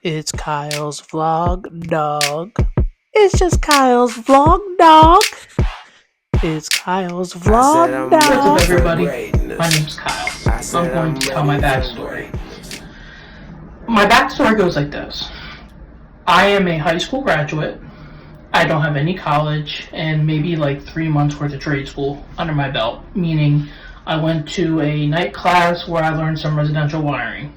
It's Kyle's vlog, dog. It's just Kyle's vlog, dog. It's Kyle's vlog, What's up, dog. everybody? My name's Kyle. I'm going to tell my backstory. My backstory goes like this. I am a high school graduate. I don't have any college and maybe like 3 months worth of trade school under my belt, meaning I went to a night class where I learned some residential wiring.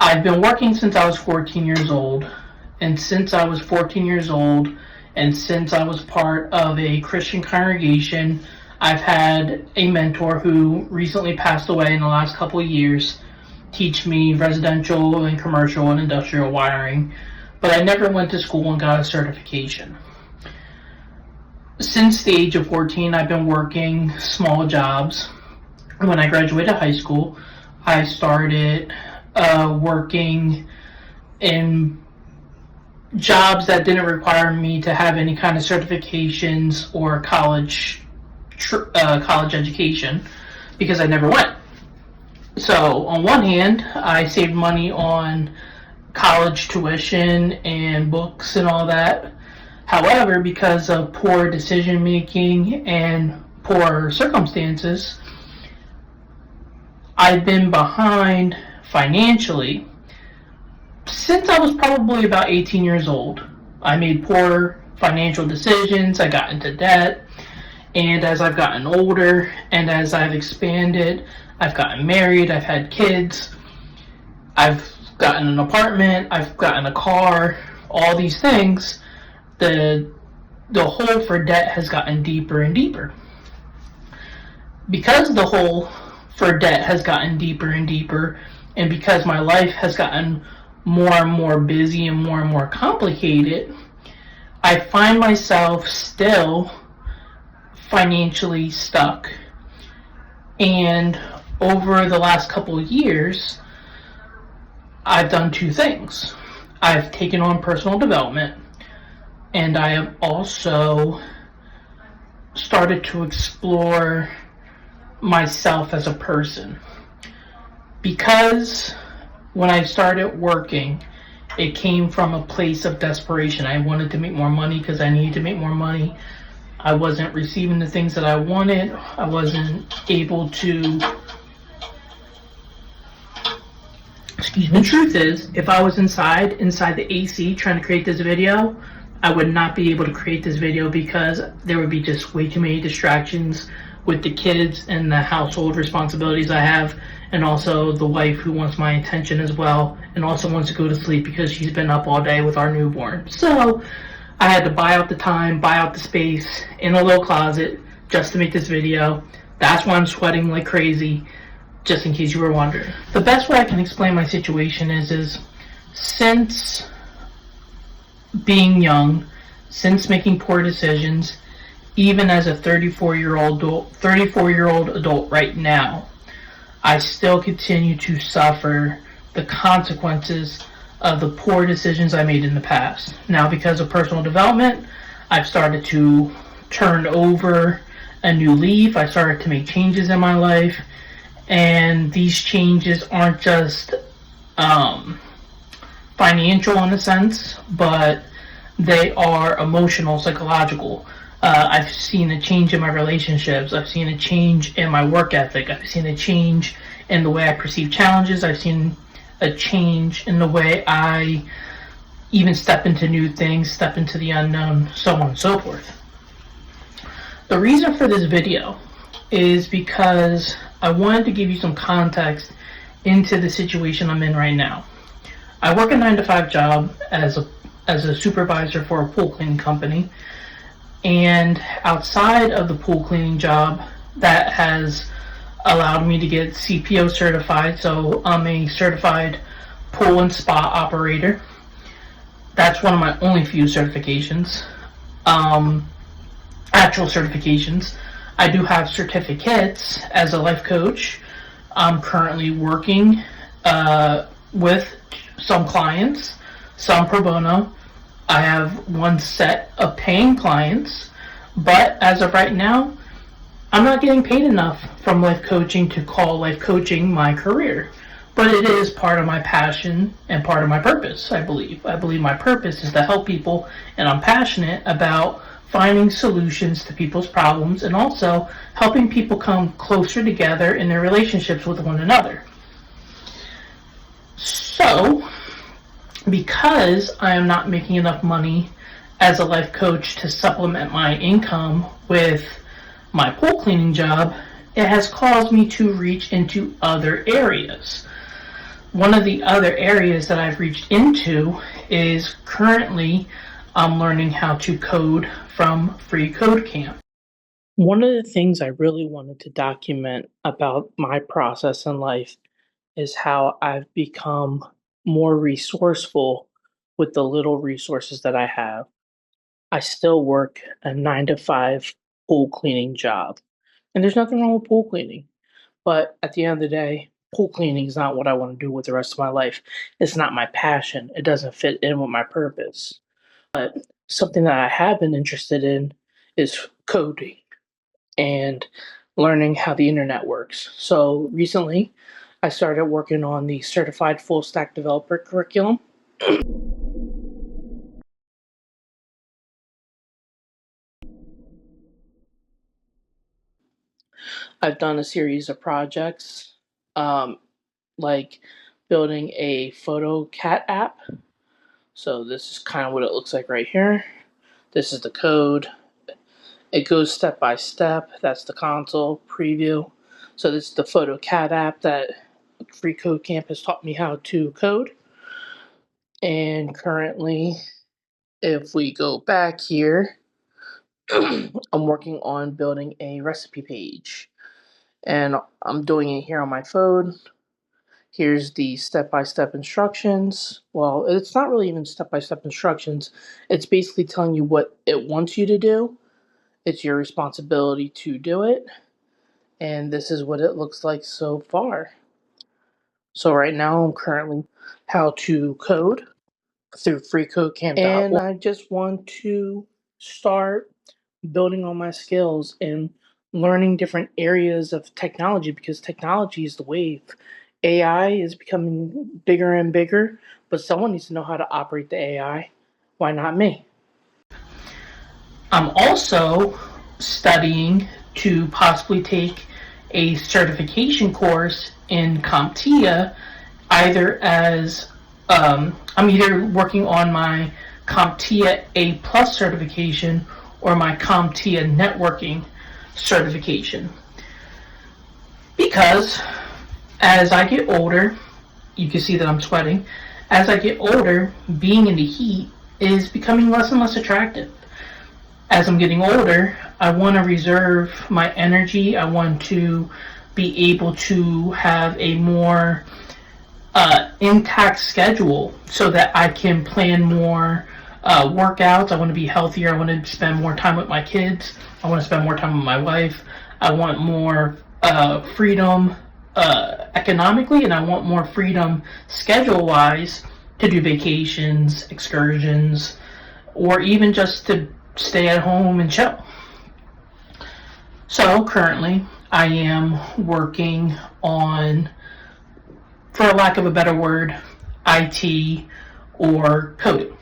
I've been working since I was 14 years old, and since I was 14 years old, and since I was part of a Christian congregation, I've had a mentor who recently passed away in the last couple of years teach me residential and commercial and industrial wiring, but I never went to school and got a certification. Since the age of 14, I've been working small jobs. When I graduated high school, I started working in jobs that didn't require me to have any kind of certifications or college education because I never went. So on one hand, I saved money on college tuition and books and all that. However, because of poor decision making and poor circumstances, I've been behind financially since I was probably about 18 years old. I made poor financial decisions, I got into debt, and as I've gotten older and as I've expanded, I've gotten married, I've had kids, I've gotten an apartment, I've gotten a car, all these things, the hole for debt has gotten deeper and deeper. Because the hole for debt has gotten deeper and deeper, and because my life has gotten more and more busy and more complicated, I find myself still financially stuck. And over the last couple of years, I've done two things. I've taken on personal development, and I have also started to explore myself as a person. Because when I started working, it came from a place of desperation. I wanted to make more money because I needed to make more money. I wasn't receiving the things that I wanted. I wasn't able to. The truth is, if I was inside the AC trying to create this video, I would not be able to create this video because there would be just way too many distractions with the kids and the household responsibilities I have, and also the wife who wants my attention as well, and also wants to go to sleep because she's been up all day with our newborn. So I had to buy out the time, buy out the space in a little closet just to make this video. That's why I'm sweating like crazy, just in case you were wondering. The best way I can explain my situation is since being young, since making poor decisions, even as a 34-year-old adult right now, I still continue to suffer the consequences of the poor decisions I made in the past. Now, because of personal development, I've started to turn over a new leaf. I started to make changes in my life, and these changes aren't just financial in a sense, but they are emotional, psychological. I've seen a change in my relationships. I've seen a change in my work ethic. I've seen a change in the way I perceive challenges. I've seen a change in the way I even step into new things, step into the unknown, so on and so forth. The reason for this video is because I wanted to give you some context into the situation I'm in right now. I work a 9-to-5 job as a supervisor for a pool cleaning company. And outside of the pool cleaning job, that has allowed me to get CPO certified. So I'm a certified pool and spa operator. That's one of my only few certifications. Actual certifications. I do have certificates as a life coach. I'm currently working with some clients, some pro bono. I have one set of paying clients, but as of right now, I'm not getting paid enough from life coaching to call life coaching my career. but it is part of my passion and part of my purpose. I believe my purpose is to help people, and I'm passionate about finding solutions to people's problems and also helping people come closer together in their relationships with one another. So, because I am not making enough money as a life coach to supplement my income with my pool cleaning job, it has caused me to reach into other areas. One of the other areas that I've reached into is currently I'm learning how to code from Free Code Camp. One of the things I really wanted to document about my process in life is how I've become more resourceful with the little resources that I have. I still work a 9 to 5 pool cleaning job. And there's nothing wrong with pool cleaning. But at the end of the day, pool cleaning is not what I want to do with the rest of my life. It's not my passion. It doesn't fit in with my purpose. But something that I have been interested in is coding and learning how the internet works. So recently, I started working on the Certified Full Stack Developer curriculum. I've done a series of projects, like building a photo cat app. So this is kind of what it looks like right here. This is the code. It goes step by step. That's the console preview. So this is the photo cat app that Free Code Camp has taught me how to code. And currently, if we go back here, I'm working on building a recipe page. And I'm doing it here on my phone. Here's the step-by-step instructions. Well, it's not really even step-by-step instructions. It's basically telling you what it wants you to do. It's your responsibility to do it. And this is what it looks like so far. So right now I'm currently how to code through freecodecamp.org. And I just want to start building on my skills and learning different areas of technology, because technology is the wave. AI is becoming bigger and bigger, but someone needs to know how to operate the AI. Why not me? I'm also studying to possibly take a certification course in CompTIA, either as I'm either working on my CompTIA A+ certification or my CompTIA networking certification. Because as I get older, you can see that I'm sweating. As I get older, being in the heat is becoming less and less attractive. As I'm getting older, I want to reserve my energy. I want to be able to have a more intact schedule so that I can plan more workouts. I want to be healthier. I want to spend more time with my kids. I want to spend more time with my wife. I want more freedom economically, and I want more freedom schedule-wise to do vacations, excursions, or even just to stay at home and chill. So currently, I am working on, for lack of a better word, IT or coding.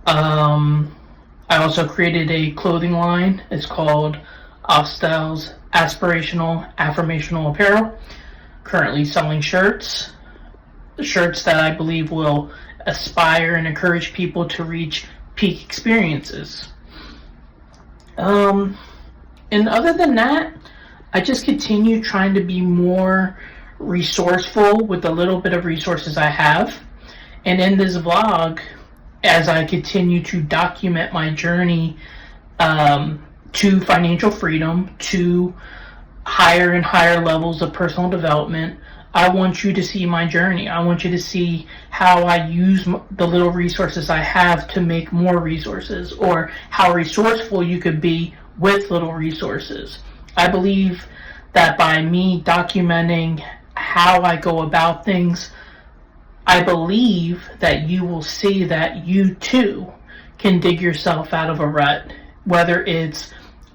I also created a clothing line. It's called Offstyle's Aspirational Affirmational Apparel. Currently selling shirts that I believe will aspire and encourage people to reach peak experiences. And other than that, I just continue trying to be more resourceful with the little bit of resources I have. And in this vlog, as I continue to document my journey to financial freedom, to higher and higher levels of personal development, I want you to see my journey. I want you to see how I use the little resources I have to make more resources, or how resourceful you could be with little resources. I believe that by me documenting how I go about things, I believe that you will see that you too can dig yourself out of a rut, whether it's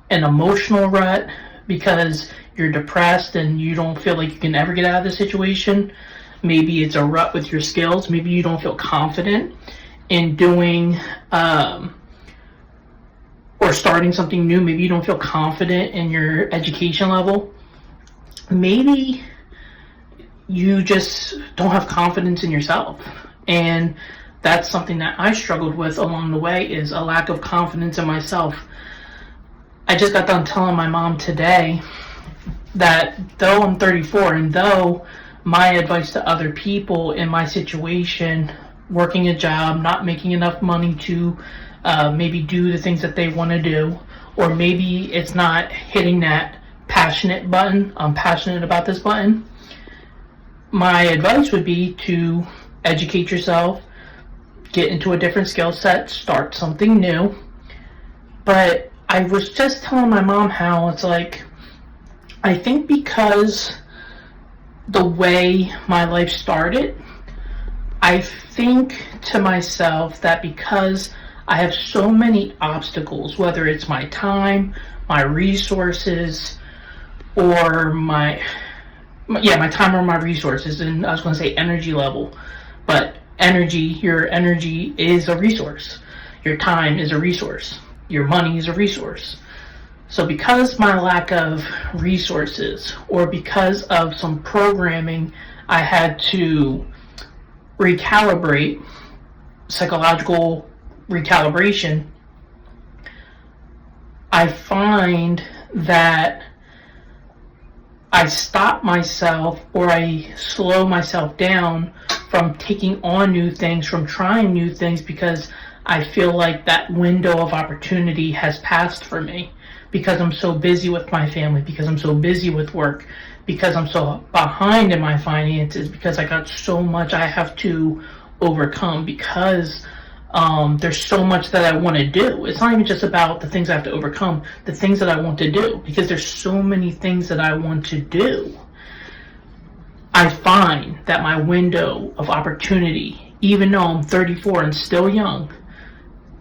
an emotional rut because you're depressed and you don't feel like you can ever get out of the situation. Maybe it's a rut with your skills. Maybe you don't feel confident in doing or starting something new. Maybe you don't feel confident in your education level. Maybe you just don't have confidence in yourself. And that's something that I struggled with along the way, is a lack of confidence in myself. I just got done telling my mom today that though I'm 34 and though my advice to other people in my situation, working a job, not making enough money to maybe do the things that they want to do, or maybe it's not hitting that passionate button, I'm passionate about this button, my advice would be to educate yourself, get into a different skill set, start something new. But I was just telling my mom how it's like, I think because the way my life started, I think to myself that because I have so many obstacles, whether it's my time, my resources, or my time or my resources, and I was going to say energy level, but your energy is a resource. Your time is a resource. Your money is a resource. So because my lack of resources, or because of some programming I had to recalibrate, psychological recalibration, I find that I stop myself, or I slow myself down from taking on new things, from trying new things, because I feel like that window of opportunity has passed for me, because I'm so busy with my family, because I'm so busy with work, because I'm so behind in my finances, because I got so much I have to overcome, because there's so much that I want to do. It's not even just about the things I have to overcome, the things that I want to do, because there's so many things that I want to do. I find that my window of opportunity, even though I'm 34 and still young,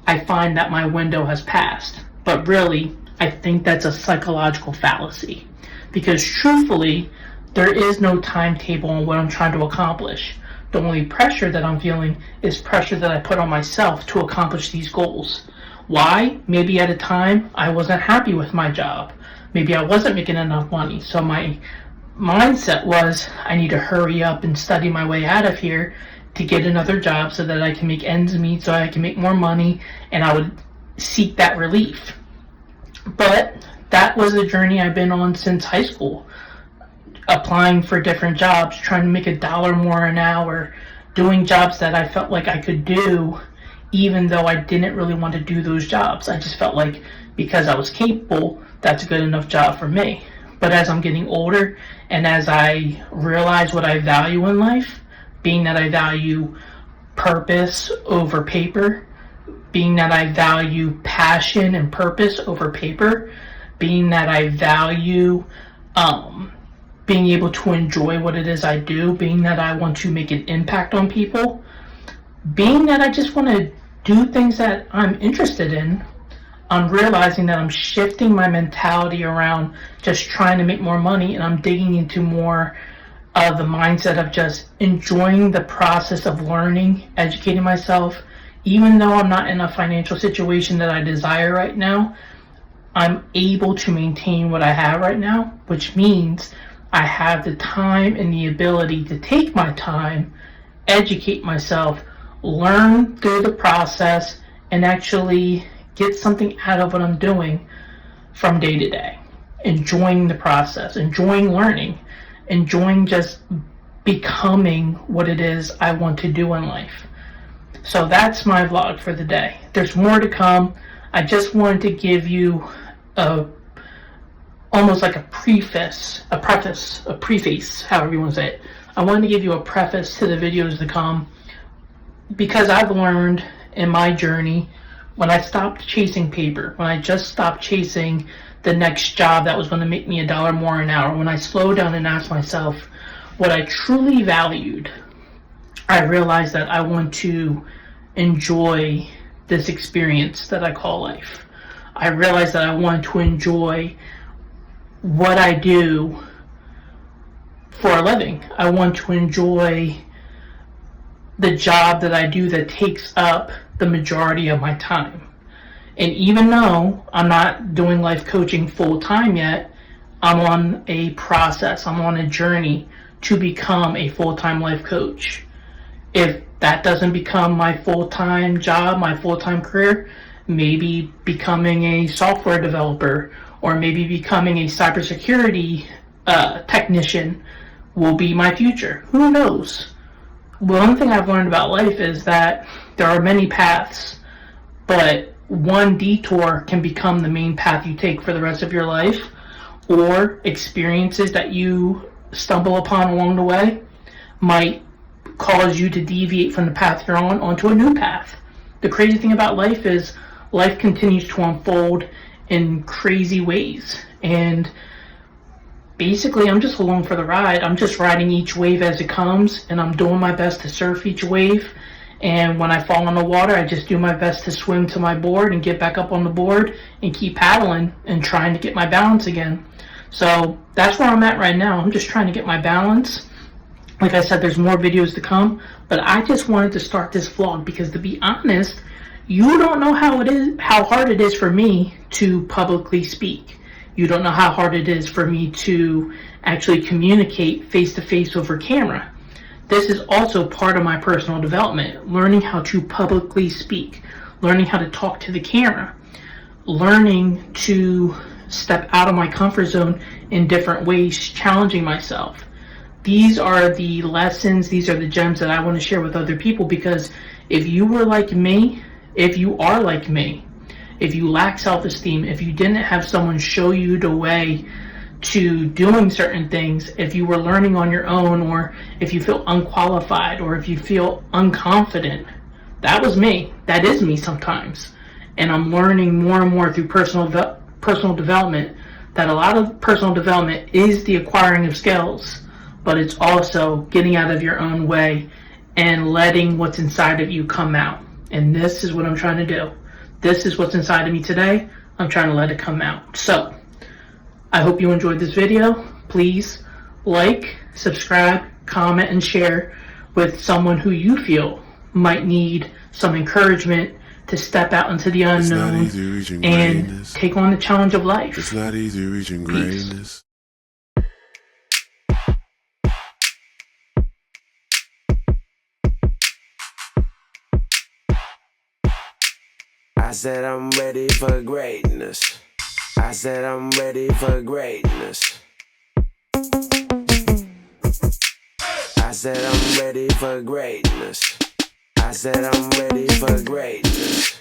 I find that my window has passed. But really, I think that's a psychological fallacy, because truthfully, there is no timetable on what I'm trying to accomplish. The only pressure that I'm feeling is pressure that I put on myself to accomplish these goals. Why? Maybe at a time I wasn't happy with my job. Maybe I wasn't making enough money. So my mindset was, I need to hurry up and study my way out of here to get another job so that I can make ends meet, so I can make more money, and I would seek that relief. But that was a journey I've been on since high school. Applying for different jobs, trying to make $1 more an hour, doing jobs that I felt like I could do, even though I didn't really want to do those jobs. I just felt like because I was capable, that's a good enough job for me. But as I'm getting older, and as I realize what I value in life, being that I value purpose over paper, being that I value passion and purpose over paper, being that I value being able to enjoy what it is I do, being that I want to make an impact on people, being that I just want to do things that I'm interested in, I'm realizing that I'm shifting my mentality around just trying to make more money, and I'm digging into more of the mindset of just enjoying the process of learning, educating myself. Even though I'm not in a financial situation that I desire right now, I'm able to maintain what I have right now, which means I have the time and the ability to take my time, educate myself, learn through the process, and actually get something out of what I'm doing from day to day. Enjoying the process, enjoying learning, enjoying just becoming what it is I want to do in life. So that's my vlog for the day. There's more to come. I just wanted to give you almost like a preface, however you want to say it. I wanted to give you a preface to the videos to come, because I've learned in my journey, when I stopped chasing paper, when I just stopped chasing the next job that was going to make me $1 more an hour, when I slowed down and asked myself what I truly valued, I realized that I want to enjoy this experience that I call life. I realized that I want to enjoy what I do for a living. I want to enjoy the job that I do that takes up the majority of my time. And even though I'm not doing life coaching full time yet, I'm on a process, I'm on a journey to become a full-time life coach. If that doesn't become my full-time job, my full-time career, maybe becoming a software developer or maybe becoming a cybersecurity technician will be my future. Who knows? One thing I've learned about life is that there are many paths, but one detour can become the main path you take for the rest of your life, or experiences that you stumble upon along the way might cause you to deviate from the path you're on onto a new path. The crazy thing about life is life continues to unfold in crazy ways, and basically I'm just along for the ride. I'm just riding each wave as it comes, and I'm doing my best to surf each wave. And when I fall in the water, I just do my best to swim to my board and get back up on the board and keep paddling and trying to get my balance again. So that's where I'm at right now. I'm just trying to get my balance. Like I said, there's more videos to come, but I just wanted to start this vlog because, to be honest, you don't know how hard it is for me to publicly speak. You don't know how hard it is for me to actually communicate face to face over camera. This is also part of my personal development, learning how to publicly speak, learning how to talk to the camera, learning to step out of my comfort zone in different ways, challenging myself. These are the lessons, these are the gems that I want to share with other people, because if you were like me, if you are like me, if you lack self-esteem, if you didn't have someone show you the way to doing certain things, if you were learning on your own, or if you feel unqualified, or if you feel unconfident, that was me. That is me sometimes. And I'm learning more and more through personal development that a lot of personal development is the acquiring of skills, but it's also getting out of your own way and letting what's inside of you come out. And this is what I'm trying to do. This is what's inside of me today. I'm trying to let it come out. So I hope you enjoyed this video. Please like, subscribe, comment, and share with someone who you feel might need some encouragement to step out into the unknown and take on the challenge of life. It's not easy reaching greatness. I said I'm ready for greatness. I said I'm ready for greatness. I said I'm ready for greatness. I said I'm ready for greatness.